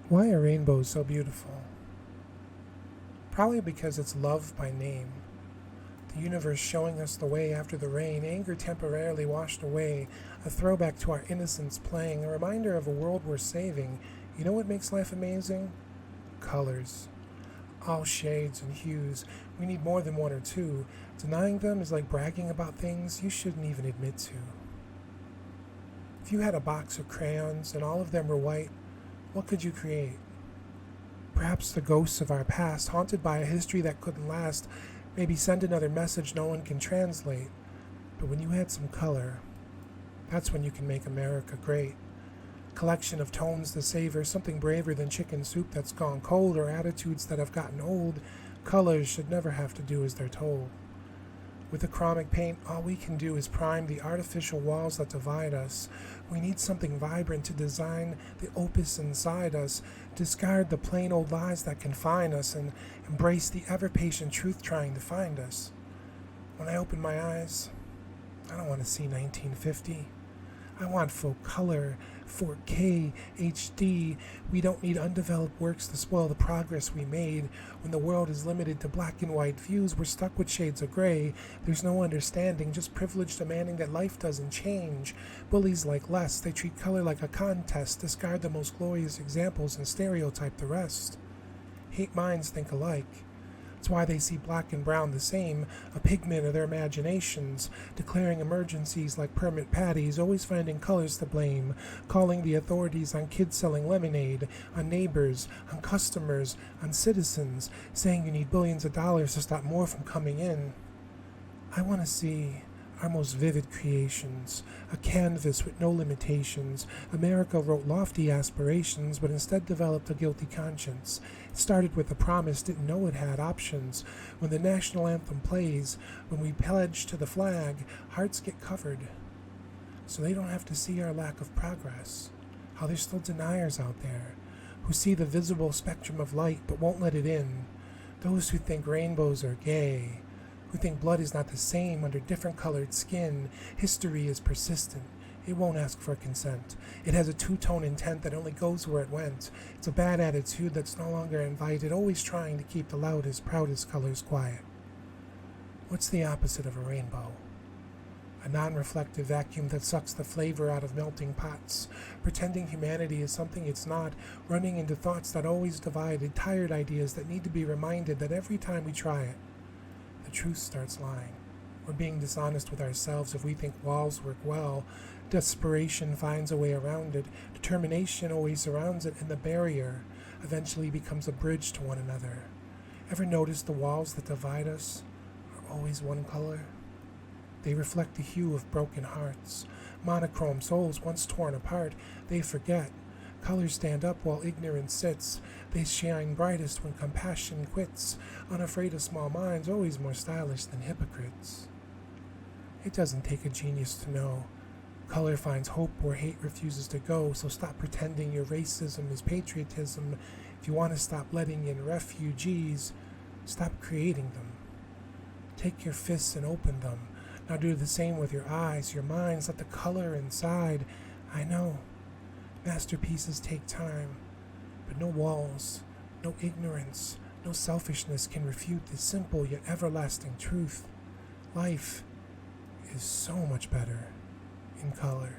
Why are rainbows so beautiful? Probably because it's love by name. The universe showing us the way after the rain, anger temporarily washed away, a throwback to our innocence playing, a reminder of a world we're saving. You know what makes life amazing? Colors. All shades and hues. We need more than one or two. Denying them is like bragging about things you shouldn't even admit to. If you had a box of crayons and all of them were white, what could you create? Perhaps the ghosts of our past, haunted by a history that couldn't last, maybe send another message no one can translate. But when you add some color, that's when you can make America great. Collection of tones to savor, something braver than chicken soup that's gone cold or attitudes that have gotten old. Colors should never have to do as they're told. With acrylic paint, all we can do is prime the artificial walls that divide us. We need something vibrant to design the opus inside us, discard the plain old lies that confine us, and embrace the ever-patient truth trying to find us. When I open my eyes, I don't want to see 1950. I want full color, 4K, HD. We don't need undeveloped works to spoil the progress we made. When the world is limited to black and white views, we're stuck with shades of gray. There's no understanding, just privilege demanding that life doesn't change. Bullies like less, they treat color like a contest, discard the most glorious examples and stereotype the rest. Hate minds think alike. It's why they see black and brown the same, a pigment of their imaginations, declaring emergencies like permit patties, always finding colors to blame, calling the authorities on kids selling lemonade, on neighbors, on customers, on citizens, saying you need billions of dollars to stop more from coming in. I want to see our most vivid creations, a canvas with no limitations. America wrote lofty aspirations, but instead developed a guilty conscience. It started with a promise, didn't know it had options. When the national anthem plays, when we pledge to the flag, hearts get covered. So they don't have to see our lack of progress. How there's still deniers out there, who see the visible spectrum of light but won't let it in. Those who think rainbows are gay, who think blood is not the same under different colored skin. History is persistent. It won't ask for consent. It has a two-tone intent that only goes where it went. It's a bad attitude that's no longer invited, always trying to keep the loudest, proudest colors quiet. What's the opposite of a rainbow? A non-reflective vacuum that sucks the flavor out of melting pots, pretending humanity is something it's not, running into thoughts that always divided, tired ideas that need to be reminded that every time we try it, the truth starts lying. We're being dishonest with ourselves if we think walls work well. Desperation finds a way around it. Determination always surrounds it, and the barrier eventually becomes a bridge to one another. Ever notice the walls that divide us are always one color? They reflect the hue of broken hearts. Monochrome souls once torn apart, they forget. Colors stand up while ignorance sits. They shine brightest when compassion quits. Unafraid of small minds, always more stylish than hypocrites. It doesn't take a genius to know. Color finds hope where hate refuses to go, so stop pretending your racism is patriotism. If you want to stop letting in refugees, stop creating them. Take your fists and open them. Now do the same with your eyes, your minds. Let the color inside. I know. Masterpieces take time, but no walls, no ignorance, no selfishness can refute this simple yet everlasting truth. Life is so much better in color.